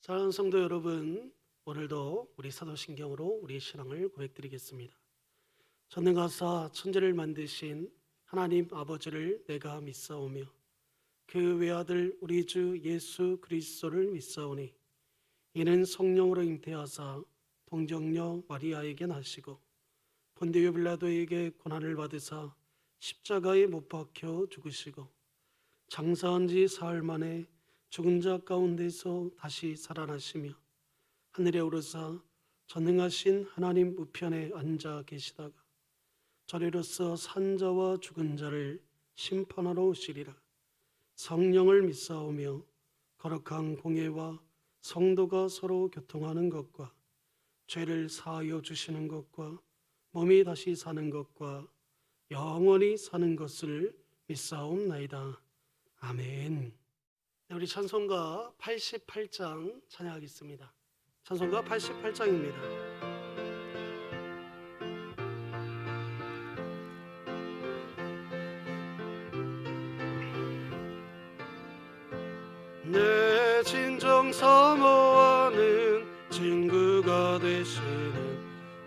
사랑하는 성도 여러분, 오늘도 우리 사도신경으로 우리의 신앙을 고백드리겠습니다. 전능하사 천지를 만드신 하나님 아버지를 내가 믿사오며 그 외아들 우리 주 예수 그리스도를 믿사오니 이는 성령으로 잉태하사 동정녀 마리아에게 나시고 본디오 빌라도에게 고난을 받으사 십자가에 못 박혀 죽으시고 장사한 지 사흘 만에 죽은 자 가운데서 다시 살아나시며 하늘에 오르사 전능하신 하나님 우편에 앉아 계시다가 저리로서 산 자와 죽은 자를 심판하러 오시리라. 성령을 믿사오며 거룩한 공예와 성도가 서로 교통하는 것과 죄를 사하여 주시는 것과 몸이 다시 사는 것과 영원히 사는 것을 믿사옵나이다. 아멘. 우리 찬송가 88장 찬양하겠습니다. 찬송가 88장입니다. 내 진정 사모하는 친구가 되시는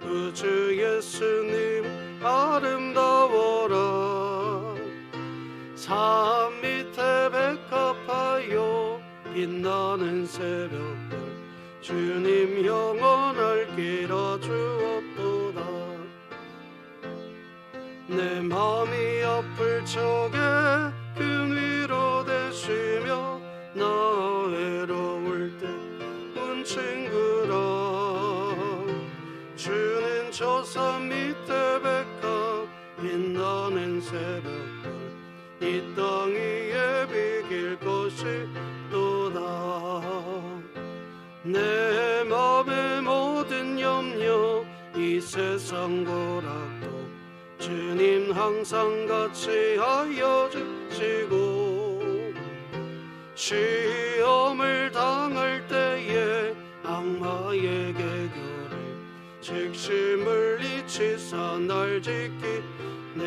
우주 예수님 아름다워라. 산 밑에 백합하여 빛나는 새벽별 주님 영원할 길아 주옵도다. 내 마음이 아플 적에 큰 위로 되시며 나 외로울 때 온 친구라. 주는 저 산 밑에 백합 빛나는 새벽별 이 땅 위에 비길 것이 또다. 내 맘의 모든 염려 이 세상 고락도 주님 항상 같이 하여 주시고 시험을 당할 때에 악마의 개교를 즉시 물리치사 날 지키네.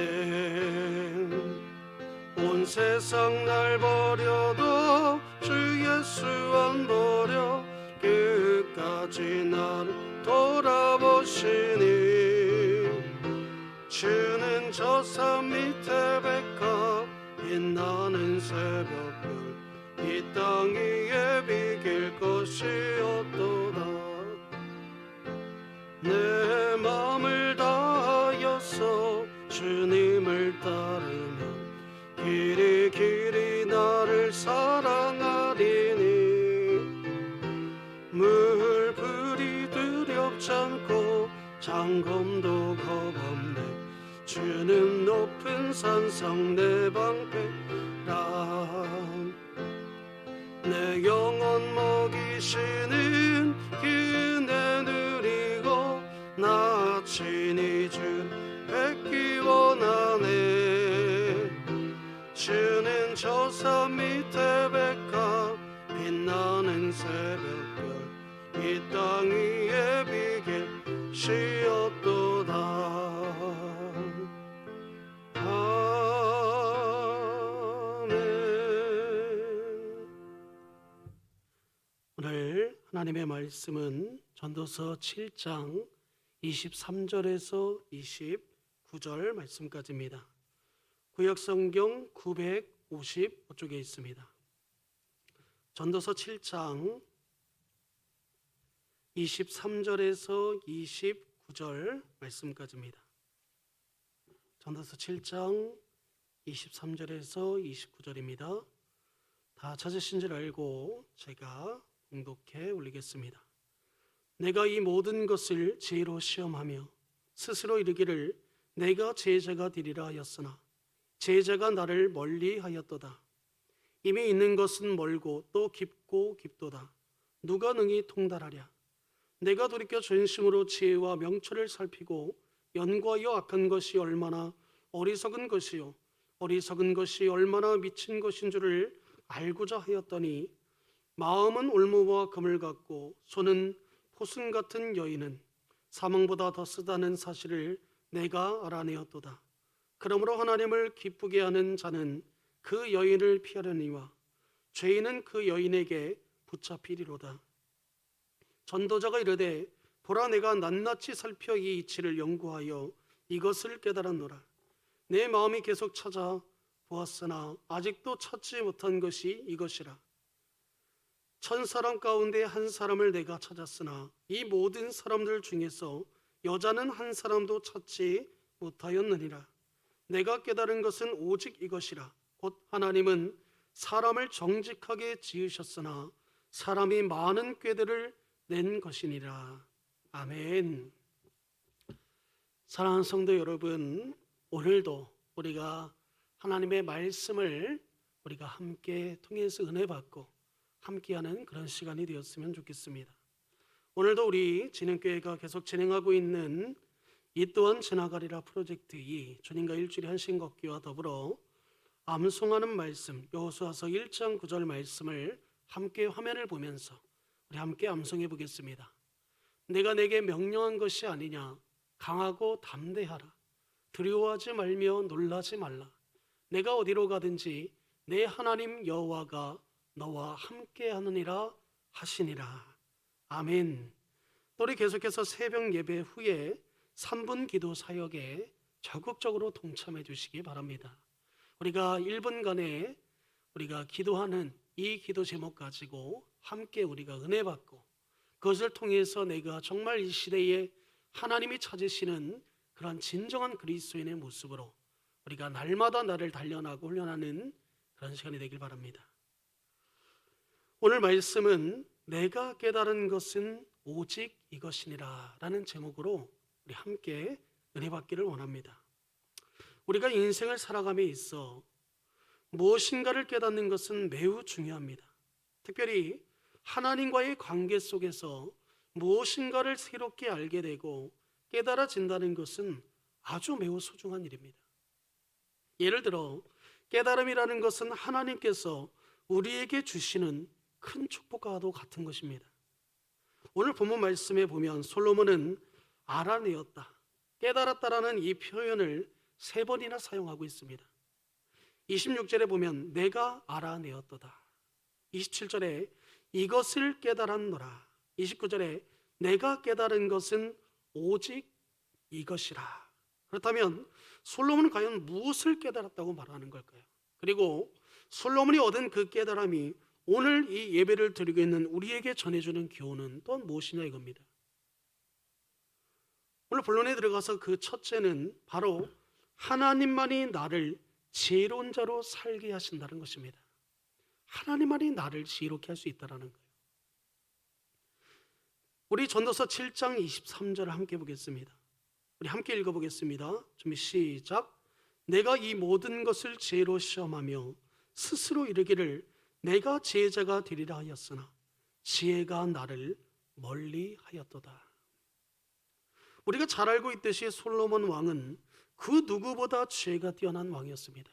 온 세상 날 버려도 주 예수 안 버려 끝까지 나를 돌아보시니. 주는 저 산 밑에 백합 빛나는 새벽별 이 땅 위에 비길 것이 없도다. 내 맘을 다하여서 주님을 따르면 길이 길이 나를 사랑하리니. 물불이 두렵지 않고 장검도 겁없네. 주는 높은 산성 내 방패라. 내 영혼 먹이시는 그네 누리고 나 친히 주 뵙기 원하네. 주는 저 산 밑에 백합 빛나는 새벽별 이 땅 위에 비길 시옵도다. 아멘. 오늘 하나님의 말씀은 전도서 7장 23절에서 29절 말씀까지입니다. 구역성경 955쪽에 있습니다. 전도서 7장 23절에서 29절 말씀까지입니다. 전도서 7장 23절에서 29절입니다. 다 찾으신 줄 알고 제가 봉독해 올리겠습니다. 내가 이 모든 것을 지혜로 시험하며 스스로 이르기를 내가 제자가 되리라 하였으나 제자가 나를 멀리 하였도다. 이미 있는 것은 멀고 또 깊고 깊도다. 누가 능히 통달하랴. 내가 돌이켜 전심으로 지혜와 명철을 살피고 연구하여 악한 것이 얼마나 어리석은 것이요 어리석은 것이 얼마나 미친 것인 줄을 알고자 하였더니 마음은 올무와 금을 같고 손은 포순 같은 여인은 사망보다 더 쓰다는 사실을 내가 알아내었도다. 그러므로 하나님을 기쁘게 하는 자는 그 여인을 피하려니와 죄인은 그 여인에게 붙잡히리로다. 전도자가 이르되 보라 내가 낱낱이 살펴 이 이치를 연구하여 이것을 깨달았노라. 내 마음이 계속 찾아 보았으나 아직도 찾지 못한 것이 이것이라. 1000사람 가운데 한 사람을 내가 찾았으나 이 모든 사람들 중에서 여자는 한 사람도 찾지 못하였느니라. 내가 깨달은 것은 오직 이것이라. 곧 하나님은 사람을 정직하게 지으셨으나 사람이 많은 꾀들을 낸 것이니라. 아멘. 사랑하는 성도 여러분, 오늘도 우리가 하나님의 말씀을 우리가 함께 통해서 은혜 받고 함께하는 그런 시간이 되었으면 좋겠습니다. 오늘도 우리 진행교회가 계속 진행하고 있는 이 또한 지나가리라 프로젝트 2 주님과 일주일의 한신 걷기와 더불어 암송하는 말씀 여호수아서 1장 9절 말씀을 함께 화면을 보면서 우리 함께 암송해 보겠습니다. 내가 내게 명령한 것이 아니냐 강하고 담대하라 두려워하지 말며 놀라지 말라 내가 어디로 가든지 내 하나님 여호와가 너와 함께 하느니라 하시니라. 아멘. 또 우리 계속해서 새벽 예배 후에 3분 기도 사역에 적극적으로 동참해 주시기 바랍니다. 우리가 1분간에 우리가 기도하는 이 기도 제목 가지고 함께 우리가 은혜 받고 그것을 통해서 내가 정말 이 시대에 하나님이 찾으시는 그런 진정한 그리스도인의 모습으로 우리가 날마다 나를 단련하고 훈련하는 그런 시간이 되길 바랍니다. 오늘 말씀은 내가 깨달은 것은 오직 이것이니라 라는 제목으로 우리 함께 은혜 받기를 원합니다. 우리가 인생을 살아감에 있어 무엇인가를 깨닫는 것은 매우 중요합니다. 특별히 하나님과의 관계 속에서 무엇인가를 새롭게 알게 되고 깨달아진다는 것은 아주 매우 소중한 일입니다. 예를 들어 깨달음이라는 것은 하나님께서 우리에게 주시는 큰 축복과도 같은 것입니다. 오늘 본문 말씀에 보면 솔로몬은 알아내었다, 깨달았다라는 이 표현을 3번이나 사용하고 있습니다. 26절에 보면 내가 알아내었도다, 27절에 이것을 깨달았노라, 29절에 내가 깨달은 것은 오직 이것이라. 그렇다면 솔로몬은 과연 무엇을 깨달았다고 말하는 걸까요? 그리고 솔로몬이 얻은 그 깨달음이 오늘 이 예배를 드리고 있는 우리에게 전해주는 교훈은 또한 무엇이냐 이겁니다. 오늘 본론에 들어가서 그 첫째는 바로 하나님만이 나를 지혜로운 자로 살게 하신다는 것입니다. 하나님만이 나를 지혜롭게 할 수 있다는 거예요. 우리 전도서 7장 23절을 함께 보겠습니다. 우리 함께 읽어보겠습니다. 준비 시작. 내가 이 모든 것을 지혜로 시험하며 스스로 이르기를 내가 지혜자가 되리라 하였으나 지혜가 나를 멀리 하였도다. 우리가 잘 알고 있듯이 솔로몬 왕은 그 누구보다 지혜가 뛰어난 왕이었습니다.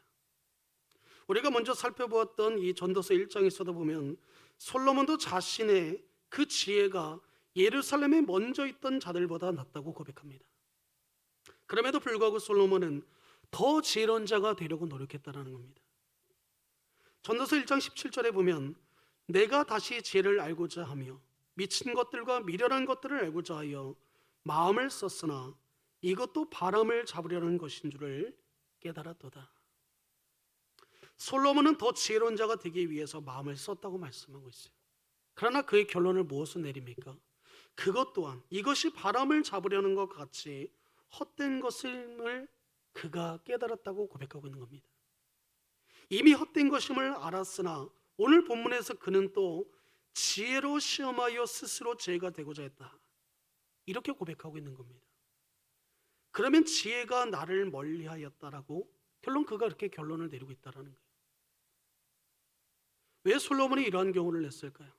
우리가 먼저 살펴보았던 이 전도서 1장에서도 보면 솔로몬도 자신의 그 지혜가 예루살렘에 먼저 있던 자들보다 낫다고 고백합니다. 그럼에도 불구하고 솔로몬은 더 지혜로운 자가 되려고 노력했다는 겁니다. 전도서 1장 17절에 보면 내가 다시 지혜를 알고자 하며 미친 것들과 미련한 것들을 알고자 하여 마음을 썼으나 이것도 바람을 잡으려는 것인 줄을 깨달았도다. 솔로몬은 더 지혜로운 자가 되기 위해서 마음을 썼다고 말씀하고 있어요. 그러나 그의 결론을 무엇을 내립니까? 그것 또한 이것이 바람을 잡으려는 것 같이 헛된 것임을 그가 깨달았다고 고백하고 있는 겁니다. 이미 헛된 것임을 알았으나 오늘 본문에서 그는 또 지혜로 시험하여 스스로 지혜가 되고자 했다, 이렇게 고백하고 있는 겁니다. 그러면 지혜가 나를 멀리하였다라고 결론 그가 이렇게 결론을 내리고 있다는 거예요. 왜 솔로몬이 이러한 교훈을 냈을까요?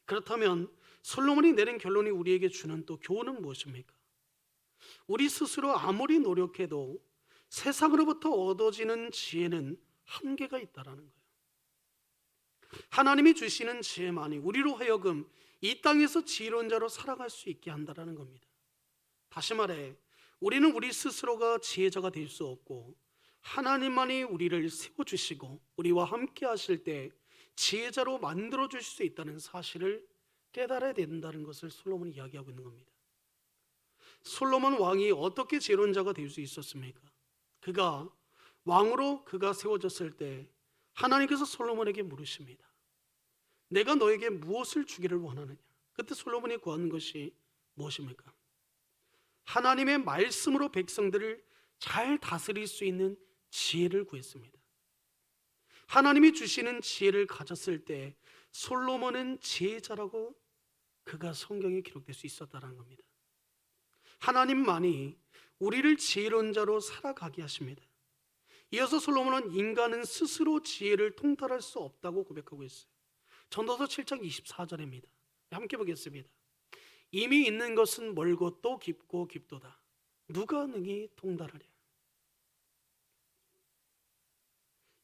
그렇다면 솔로몬이 내린 결론이 우리에게 주는 또 교훈은 무엇입니까? 우리 스스로 아무리 노력해도 세상으로부터 얻어지는 지혜는 한계가 있다는 거예요. 하나님이 주시는 지혜만이 우리로 하여금 이 땅에서 지혜로운 자로 살아갈 수 있게 한다는 겁니다. 다시 말해 우리는 우리 스스로가 지혜자가 될 수 없고 하나님만이 우리를 세워주시고 우리와 함께 하실 때 지혜자로 만들어 주실 수 있다는 사실을 깨달아야 된다는 것을 솔로몬이 이야기하고 있는 겁니다. 솔로몬 왕이 어떻게 지혜로운 자가 될 수 있었습니까? 그가 왕으로 세워졌을 때 하나님께서 솔로몬에게 물으십니다. 내가 너에게 무엇을 주기를 원하느냐? 그때 솔로몬이 구하는 것이 무엇입니까? 하나님의 말씀으로 백성들을 잘 다스릴 수 있는 지혜를 구했습니다. 하나님이 주시는 지혜를 가졌을 때 솔로몬은 지혜자라고 그가 성경에 기록될 수 있었다는 겁니다. 하나님만이 우리를 지혜로운 자로 살아가게 하십니다. 이어서 솔로몬은 인간은 스스로 지혜를 통달할 수 없다고 고백하고 있어요. 전도서 7장 24절입니다. 함께 보겠습니다. 이미 있는 것은 멀고 또 깊고 깊도다. 누가 능히 통달하랴.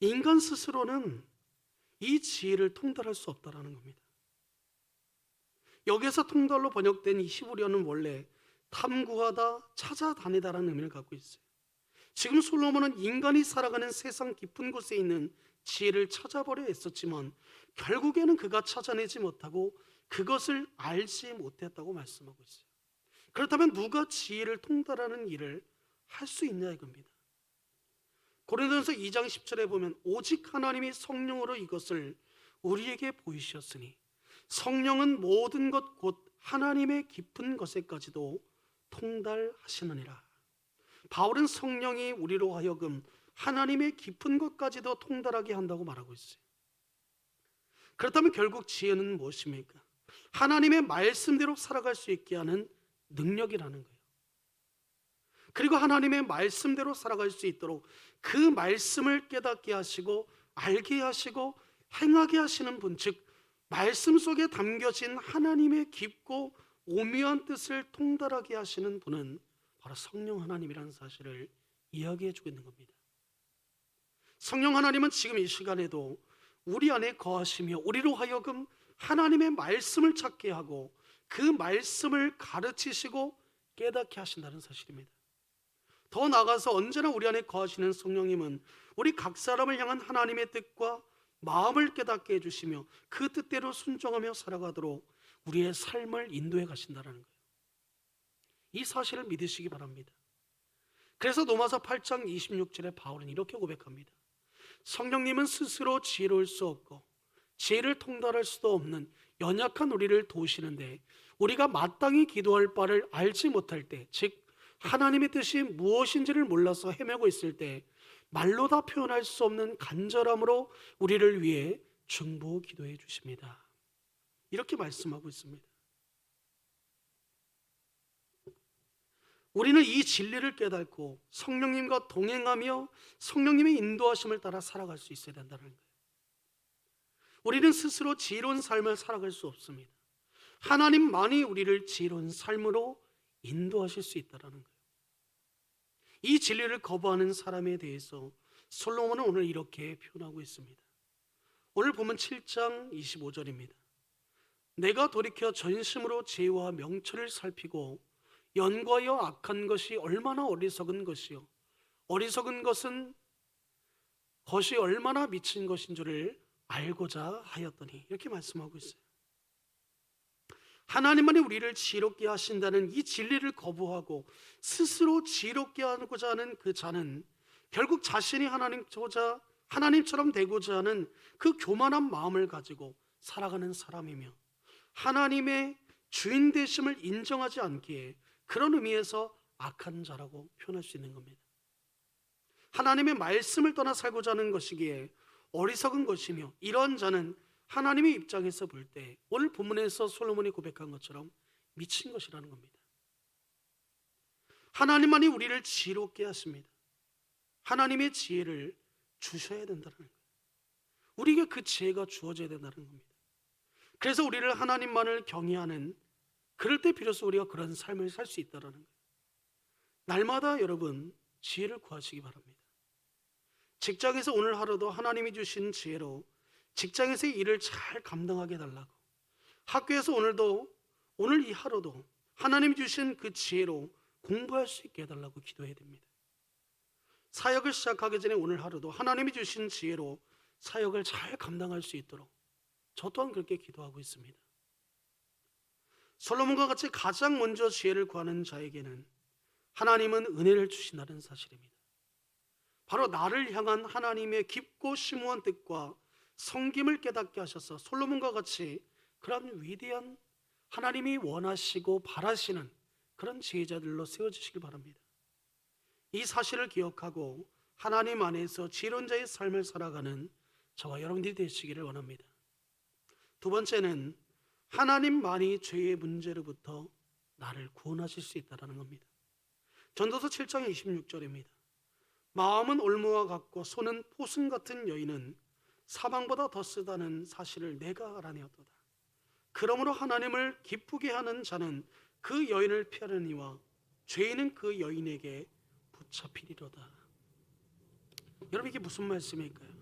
인간 스스로는 이 지혜를 통달할 수 없다는 겁니다. 여기에서 통달로 번역된 이 히브리어는 원래 탐구하다, 찾아다니다라는 의미를 갖고 있어요. 지금 솔로몬은 인간이 살아가는 세상 깊은 곳에 있는 지혜를 찾아보려 했었지만 결국에는 그가 찾아내지 못하고 그것을 알지 못했다고 말씀하고 있어요. 그렇다면 누가 지혜를 통달하는 일을 할 수 있냐 이겁니다. 고린도전서 2장 10절에 보면 오직 하나님이 성령으로 이것을 우리에게 보이셨으니 성령은 모든 것 곧 하나님의 깊은 것에까지도 통달하시느니라. 바울은 성령이 우리로 하여금 하나님의 깊은 것까지도 통달하게 한다고 말하고 있어요. 그렇다면 결국 지혜는 무엇입니까? 하나님의 말씀대로 살아갈 수 있게 하는 능력이라는 거예요. 그리고 하나님의 말씀대로 살아갈 수 있도록 그 말씀을 깨닫게 하시고 알게 하시고 행하게 하시는 분, 즉 말씀 속에 담겨진 하나님의 깊고 오묘한 뜻을 통달하게 하시는 분은 바로 성령 하나님이라는 사실을 이야기해 주고 있는 겁니다. 성령 하나님은 지금 이 시간에도 우리 안에 거하시며 우리로 하여금 하나님의 말씀을 찾게 하고 그 말씀을 가르치시고 깨닫게 하신다는 사실입니다. 더 나아가서 언제나 우리 안에 거하시는 성령님은 우리 각 사람을 향한 하나님의 뜻과 마음을 깨닫게 해주시며 그 뜻대로 순종하며 살아가도록 우리의 삶을 인도해 가신다는 거예요. 이 사실을 믿으시기 바랍니다. 그래서 로마서 8장 26절에 바울은 이렇게 고백합니다. 성령님은 스스로 지혜로울 수 없고 지혜를 통달할 수도 없는 연약한 우리를 도우시는데 우리가 마땅히 기도할 바를 알지 못할 때, 즉 하나님의 뜻이 무엇인지를 몰라서 헤매고 있을 때 말로 다 표현할 수 없는 간절함으로 우리를 위해 중보 기도해 주십니다. 이렇게 말씀하고 있습니다. 우리는 이 진리를 깨닫고 성령님과 동행하며 성령님의 인도하심을 따라 살아갈 수 있어야 된다는 거예요. 우리는 스스로 지혜로운 삶을 살아갈 수 없습니다. 하나님만이 우리를 지혜로운 삶으로 인도하실 수 있다는 거예요. 이 진리를 거부하는 사람에 대해서 솔로몬은 오늘 이렇게 표현하고 있습니다. 오늘 보면 7장 25절입니다. 내가 돌이켜 전심으로 지혜와 명철을 살피고 연과하여 악한 것이 얼마나 어리석은 것이요 어리석은 것이 얼마나 미친 것인 줄을 알고자 하였더니, 이렇게 말씀하고 있어요. 하나님만이 우리를 지혜롭게 하신다는 이 진리를 거부하고 스스로 지혜롭게 하고자 하는 그 자는 결국 자신이 하나님처럼 되고자 하는 그 교만한 마음을 가지고 살아가는 사람이며 하나님의 주인 되심을 인정하지 않기에 그런 의미에서 악한 자라고 표현할 수 있는 겁니다. 하나님의 말씀을 떠나 살고자 하는 것이기에 어리석은 것이며 이런 자는 하나님의 입장에서 볼 때 오늘 본문에서 솔로몬이 고백한 것처럼 미친 것이라는 겁니다. 하나님만이 우리를 지혜롭게 하십니다. 하나님의 지혜를 주셔야 된다는 거예요. 우리에게 그 지혜가 주어져야 된다는 겁니다. 그래서 우리를 하나님만을 경외하는, 그럴 때 비로소 우리가 그런 삶을 살 수 있다는 거예요. 날마다 여러분 지혜를 구하시기 바랍니다. 직장에서 오늘 하루도 하나님이 주신 지혜로 직장에서의 일을 잘 감당하게 해달라고, 학교에서 오늘 이 하루도 하나님이 주신 그 지혜로 공부할 수 있게 해달라고 기도해야 됩니다. 사역을 시작하기 전에 오늘 하루도 하나님이 주신 지혜로 사역을 잘 감당할 수 있도록 저 또한 그렇게 기도하고 있습니다. 솔로몬과 같이 가장 먼저 지혜를 구하는 자에게는 하나님은 은혜를 주신다는 사실입니다. 바로 나를 향한 하나님의 깊고 심오한 뜻과 성김을 깨닫게 하셔서 솔로몬과 같이 그런 위대한 하나님이 원하시고 바라시는 그런 지혜자들로 세워주시길 바랍니다. 이 사실을 기억하고 하나님 안에서 지혜로운 자의 삶을 살아가는 저와 여러분들이 되시기를 원합니다. 두 번째는 하나님만이 죄의 문제로부터 나를 구원하실 수 있다는 겁니다. 전도서 7장 26절입니다. 마음은 올무와 같고 손은 포승 같은 여인은 사방보다 더 쓰다는 사실을 내가 알아내었도다. 그러므로 하나님을 기쁘게 하는 자는 그 여인을 피하려니와 죄인은 그 여인에게 붙잡히리로다. 여러분, 이게 무슨 말씀일까요?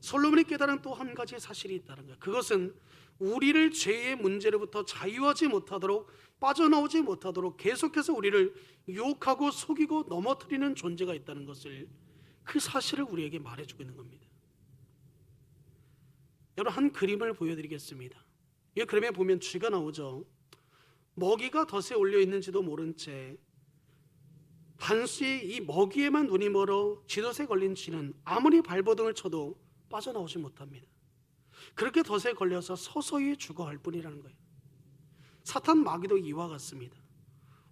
솔로몬이 깨달은 또 한 가지 사실이 있다는 거예요. 그것은 우리를 죄의 문제로부터 자유하지 못하도록, 빠져나오지 못하도록 계속해서 우리를 유혹하고 속이고 넘어뜨리는 존재가 있다는 것을, 그 사실을 우리에게 말해주고 있는 겁니다. 여러분, 한 그림을 보여드리겠습니다. 이 그림에 보면 쥐가 나오죠. 먹이가 덫에 올려 있는지도 모른 채 단수의 이 먹이에만 눈이 멀어 쥐덫에 걸린 쥐는 아무리 발버둥을 쳐도 빠져나오지 못합니다. 그렇게 덫에 걸려서 서서히 죽어갈 뿐이라는 거예요. 사탄 마귀도 이와 같습니다.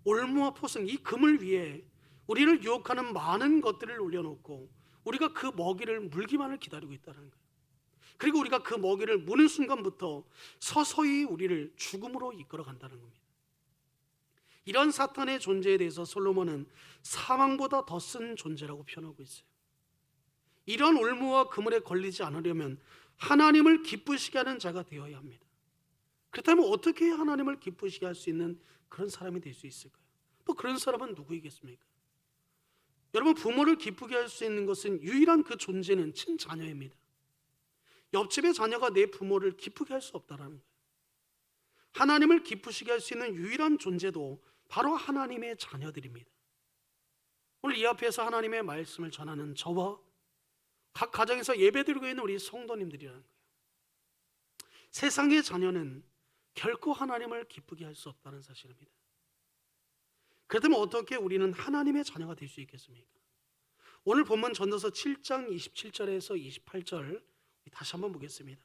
올무와 포승, 이 금을 위해 우리를 유혹하는 많은 것들을 올려놓고 우리가 그 먹이를 물기만을 기다리고 있다는 거예요. 그리고 우리가 그 먹이를 무는 순간부터 서서히 우리를 죽음으로 이끌어 간다는 겁니다. 이런 사탄의 존재에 대해서 솔로몬은 사망보다 더 쓴 존재라고 표현하고 있어요. 이런 올무와 그물에 걸리지 않으려면 하나님을 기쁘시게 하는 자가 되어야 합니다. 그렇다면 어떻게 해야 하나님을 기쁘시게 할 수 있는 그런 사람이 될 수 있을까요? 또 그런 사람은 누구이겠습니까? 여러분, 부모를 기쁘게 할 수 있는 것은 유일한 그 존재는 친자녀입니다. 옆집의 자녀가 내 부모를 기쁘게 할 수 없다라는 거예요. 하나님을 기쁘시게 할 수 있는 유일한 존재도 바로 하나님의 자녀들입니다. 오늘 이 앞에서 하나님의 말씀을 전하는 저와 각 가정에서 예배드리고 있는 우리 성도님들이라는 거예요. 세상의 자녀는 결코 하나님을 기쁘게 할 수 없다는 사실입니다. 그렇다면 어떻게 우리는 하나님의 자녀가 될 수 있겠습니까? 오늘 본문 전도서 7장 27절에서 28절 다시 한번 보겠습니다.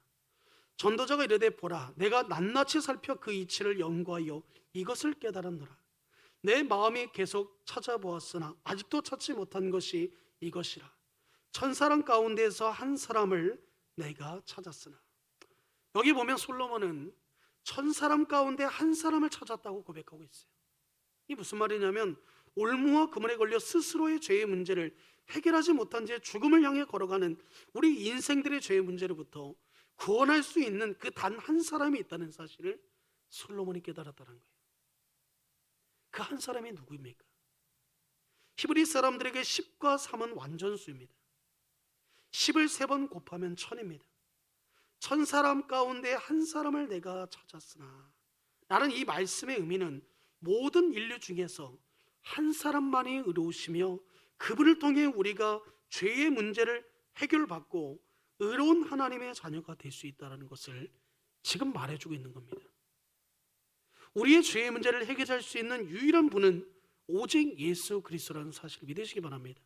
전도자가 이르되 보라, 내가 낱낱이 살펴 그 이치를 연구하여 이것을 깨달았노라. 내 마음이 계속 찾아보았으나 아직도 찾지 못한 것이 이것이라. 천사람 가운데서 한 사람을 내가 찾았으나. 여기 보면 솔로몬은 천사람 가운데 한 사람을 찾았다고 고백하고 있어요. 이 무슨 말이냐면 올무와 그물에 걸려 스스로의 죄의 문제를 해결하지 못한 채 죽음을 향해 걸어가는 우리 인생들의 죄의 문제로부터 구원할 수 있는 그 단 한 사람이 있다는 사실을 솔로몬이 깨달았다는 거예요. 그 한 사람이 누구입니까? 히브리 사람들에게 10과 3은 완전수입니다. 10을 3번 곱하면 1000입니다. 1000사람 가운데 한 사람을 내가 찾았으나, 라는 이 말씀의 의미는 모든 인류 중에서 한 사람만이 의로우시며 그분을 통해 우리가 죄의 문제를 해결받고 의로운 하나님의 자녀가 될 수 있다는 것을 지금 말해주고 있는 겁니다. 우리의 죄의 문제를 해결할 수 있는 유일한 분은 오직 예수 그리스도라는 사실을 믿으시기 바랍니다.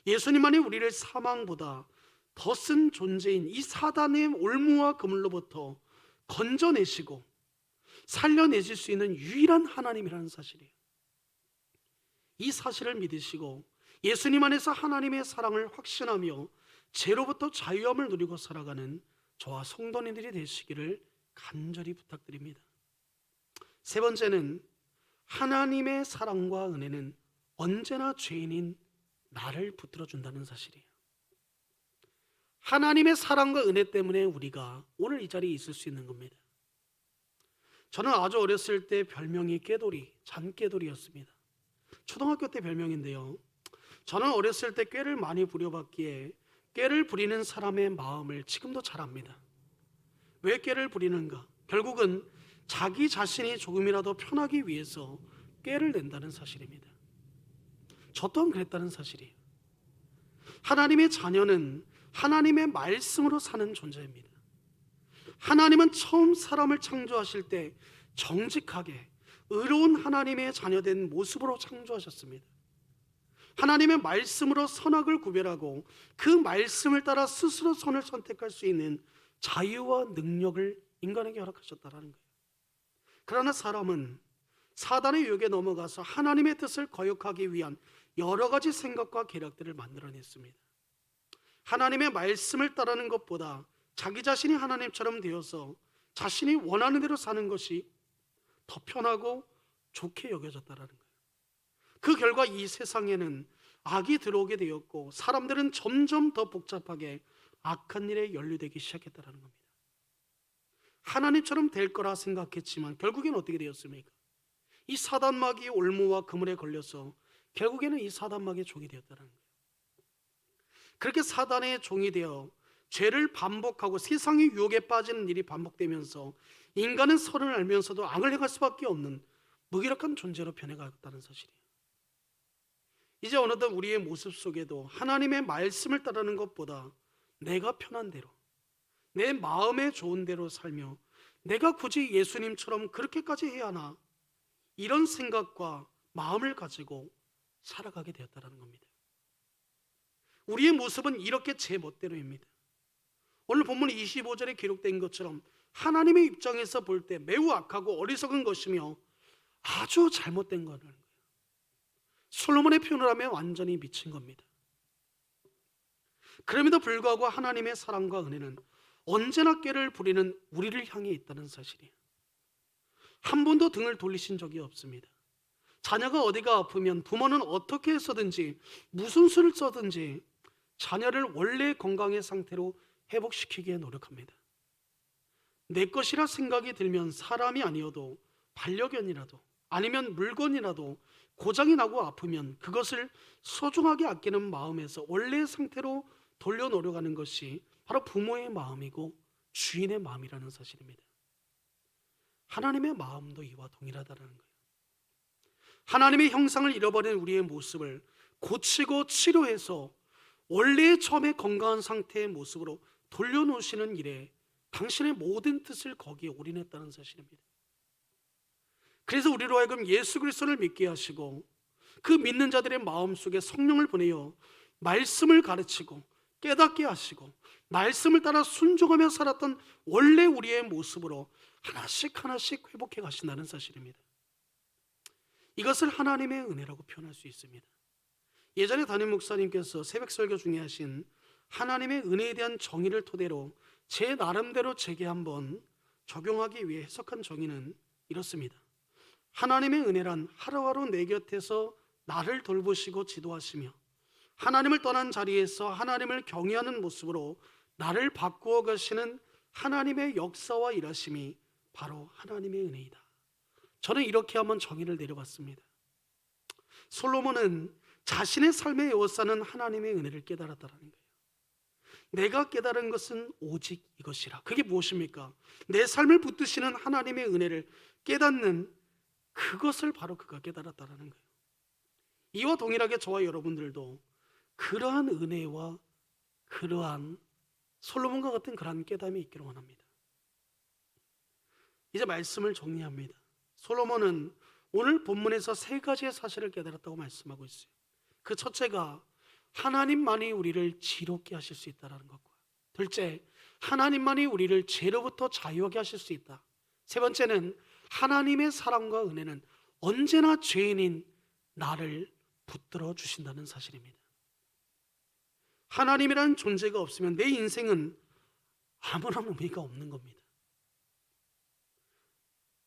예수님만이 우리를 사망보다 더 쓴 존재인 이 사단의 올무와 그물로부터 건져내시고 살려내실 수 있는 유일한 하나님이라는 사실이에요. 이 사실을 믿으시고 예수님 안에서 하나님의 사랑을 확신하며 죄로부터 자유함을 누리고 살아가는 저와 성도님들이 되시기를 간절히 부탁드립니다. 세 번째는 하나님의 사랑과 은혜는 언제나 죄인인 나를 붙들어 준다는 사실이에요. 하나님의 사랑과 은혜 때문에 우리가 오늘 이 자리에 있을 수 있는 겁니다. 저는 아주 어렸을 때 별명이 깨돌이, 잔깨돌이였습니다. 초등학교 때 별명인데요, 저는 어렸을 때 꾀를 많이 부려봤기에 꾀를 부리는 사람의 마음을 지금도 잘 압니다. 왜 꾀를 부리는가? 결국은 자기 자신이 조금이라도 편하기 위해서 꾀를 낸다는 사실입니다. 저 또한 그랬다는 사실이에요. 하나님의 자녀는 하나님의 말씀으로 사는 존재입니다. 하나님은 처음 사람을 창조하실 때 정직하게 의로운 하나님의 자녀된 모습으로 창조하셨습니다. 하나님의 말씀으로 선악을 구별하고 그 말씀을 따라 스스로 선을 선택할 수 있는 자유와 능력을 인간에게 허락하셨다는 거예요. 그러나 사람은 사단의 유혹에 넘어가서 하나님의 뜻을 거역하기 위한 여러 가지 생각과 계략들을 만들어냈습니다. 하나님의 말씀을 따르는 것보다 자기 자신이 하나님처럼 되어서 자신이 원하는 대로 사는 것이 더 편하고 좋게 여겨졌다는 거예요. 그 결과 이 세상에는 악이 들어오게 되었고 사람들은 점점 더 복잡하게 악한 일에 연루되기 시작했다는 겁니다. 하나님처럼 될 거라 생각했지만 결국엔 어떻게 되었습니까? 이 사단마귀의 올무와 그물에 걸려서 결국에는 이 사단마귀의 종이 되었다는 거예요. 그렇게 사단의 종이 되어 죄를 반복하고 세상의 유혹에 빠지는 일이 반복되면서 인간은 선을 알면서도 악을 행할 수밖에 없는 무기력한 존재로 변해갔다는 사실이에요. 이제 어느덧 우리의 모습 속에도 하나님의 말씀을 따르는 것보다 내가 편한 대로, 내 마음에 좋은 대로 살며 내가 굳이 예수님처럼 그렇게까지 해야 하나, 이런 생각과 마음을 가지고 살아가게 되었다는 겁니다. 우리의 모습은 이렇게 제 멋대로입니다. 오늘 본문 25절에 기록된 것처럼 하나님의 입장에서 볼 때 매우 악하고 어리석은 것이며 아주 잘못된 거라는 거예요. 솔로몬의 표현을 하면 완전히 미친 겁니다. 그럼에도 불구하고 하나님의 사랑과 은혜는 언제나 꾀를 부리는 우리를 향해 있다는 사실이에요. 한 번도 등을 돌리신 적이 없습니다. 자녀가 어디가 아프면 부모는 어떻게 해서든지 무슨 수를 써든지 자녀를 원래 건강의 상태로 회복시키기에 노력합니다. 내 것이라 생각이 들면 사람이 아니어도 반려견이라도 아니면 물건이라도 고장이 나고 아프면 그것을 소중하게 아끼는 마음에서 원래의 상태로 돌려놓으려고 하는 것이 바로 부모의 마음이고 주인의 마음이라는 사실입니다. 하나님의 마음도 이와 동일하다는 거예요. 하나님의 형상을 잃어버린 우리의 모습을 고치고 치료해서 원래의 처음에 건강한 상태의 모습으로 돌려놓으시는 일에 당신의 모든 뜻을 거기에 올인했다는 사실입니다. 그래서 우리로 하여금 예수 그리스도를 믿게 하시고 그 믿는 자들의 마음속에 성령을 보내어 말씀을 가르치고 깨닫게 하시고 말씀을 따라 순종하며 살았던 원래 우리의 모습으로 하나씩 하나씩 회복해 가신다는 사실입니다. 이것을 하나님의 은혜라고 표현할 수 있습니다. 예전에 담임 목사님께서 새벽 설교 중에 하신 하나님의 은혜에 대한 정의를 토대로 제 나름대로 제게 한번 적용하기 위해 해석한 정의는 이렇습니다. 하나님의 은혜란 하루하루 내 곁에서 나를 돌보시고 지도하시며 하나님을 떠난 자리에서 하나님을 경외하는 모습으로 나를 바꾸어 가시는 하나님의 역사와 일하심이 바로 하나님의 은혜이다. 저는 이렇게 한번 정의를 내려봤습니다. 솔로몬은 자신의 삶에 에워싸는 하나님의 은혜를 깨달았다는 거예요. 내가 깨달은 것은 오직 이것이라. 그게 무엇입니까? 내 삶을 붙드시는 하나님의 은혜를 깨닫는 그것을 바로 그가 깨달았다는 거예요. 이와 동일하게 저와 여러분들도 그러한 은혜와 그러한 솔로몬과 같은 그러한 깨달음이 있기를 원합니다. 이제 말씀을 정리합니다. 솔로몬은 오늘 본문에서 세 가지의 사실을 깨달았다고 말씀하고 있어요. 그 첫째가 하나님만이 우리를 지롭게 하실 수 있다는 것과, 둘째, 하나님만이 우리를 죄로부터 자유하게 하실 수 있다. 세 번째는 하나님의 사랑과 은혜는 언제나 죄인인 나를 붙들어 주신다는 사실입니다. 하나님이라는 존재가 없으면 내 인생은 아무런 의미가 없는 겁니다.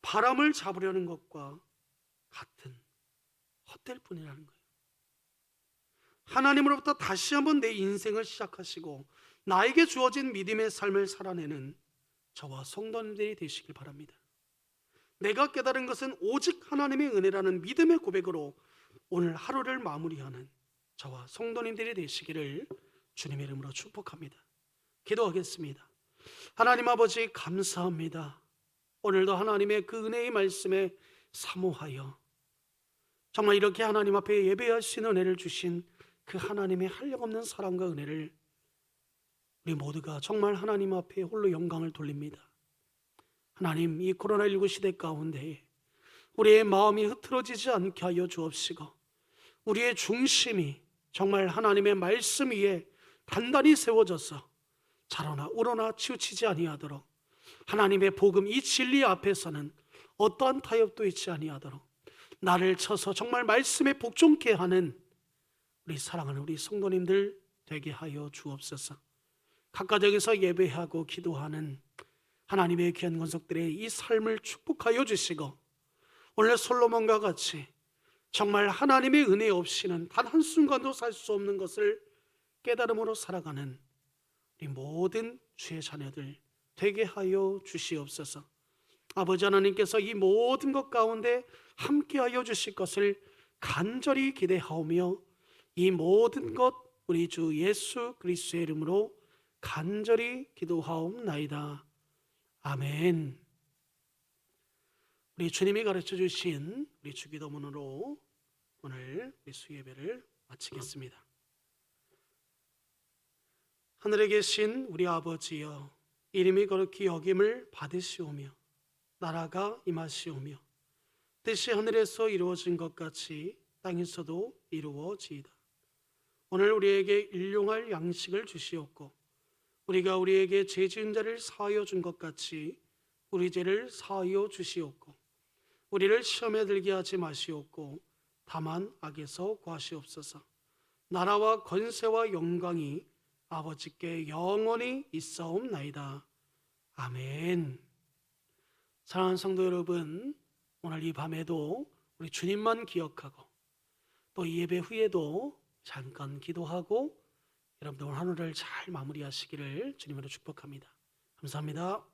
바람을 잡으려는 것과 같은 헛될 뿐이라는 거예요. 하나님으로부터 다시 한번 내 인생을 시작하시고 나에게 주어진 믿음의 삶을 살아내는 저와 성도님들이 되시길 바랍니다. 내가 깨달은 것은 오직 하나님의 은혜라는 믿음의 고백으로 오늘 하루를 마무리하는 저와 성도님들이 되시기를 주님의 이름으로 축복합니다. 기도하겠습니다. 하나님 아버지, 감사합니다. 오늘도 하나님의 그 은혜의 말씀에 사모하여 정말 이렇게 하나님 앞에 예배할 수 있는 은혜를 주신 그 하나님의 한량없는 사랑과 은혜를 우리 모두가 정말 하나님 앞에 홀로 영광을 돌립니다. 하나님, 이 코로나19 시대 가운데 우리의 마음이 흐트러지지 않게 하여 주옵시고, 우리의 중심이 정말 하나님의 말씀 위에 단단히 세워져서 자로나 우러나 치우치지 아니하도록, 하나님의 복음 이 진리 앞에서는 어떠한 타협도 있지 아니하도록 나를 쳐서 정말 말씀에 복종케 하는 우리 사랑하는 우리 성도님들 되게 하여 주옵소서. 각 가정에서 예배하고 기도하는 하나님의 귀한 권속들의 이 삶을 축복하여 주시고, 오늘 솔로몬과 같이 정말 하나님의 은혜 없이는 단 한순간도 살 수 없는 것을 깨달음으로 살아가는 우리 모든 주의 자녀들 되게 하여 주시옵소서. 아버지 하나님께서 이 모든 것 가운데 함께하여 주실 것을 간절히 기대하오며, 이 모든 것 우리 주 예수 그리스도의 이름으로 간절히 기도하옵나이다. 아멘. 우리 주님이 가르쳐 주신 우리 주기도문으로 오늘 우리 수예배를 마치겠습니다. 하늘에 계신 우리 아버지여, 이름이 거룩히 여김을 받으시오며 나라가 임하시오며 뜻이 하늘에서 이루어진 것 같이 땅에서도 이루어지이다. 오늘 우리에게 일용할 양식을 주시옵고, 우리가 우리에게 죄 지은 자를 사하여 준 것 같이 우리 죄를 사하여 주시옵고, 우리를 시험에 들게 하지 마시옵고 다만 악에서 구하시옵소서. 나라와 권세와 영광이 아버지께 영원히 있사옵나이다. 아멘. 사랑하는 성도 여러분, 오늘 이 밤에도 우리 주님만 기억하고 또 이 예배 후에도 잠깐 기도하고 여러분들 오늘 하루를 잘 마무리하시기를 주님으로 축복합니다. 감사합니다.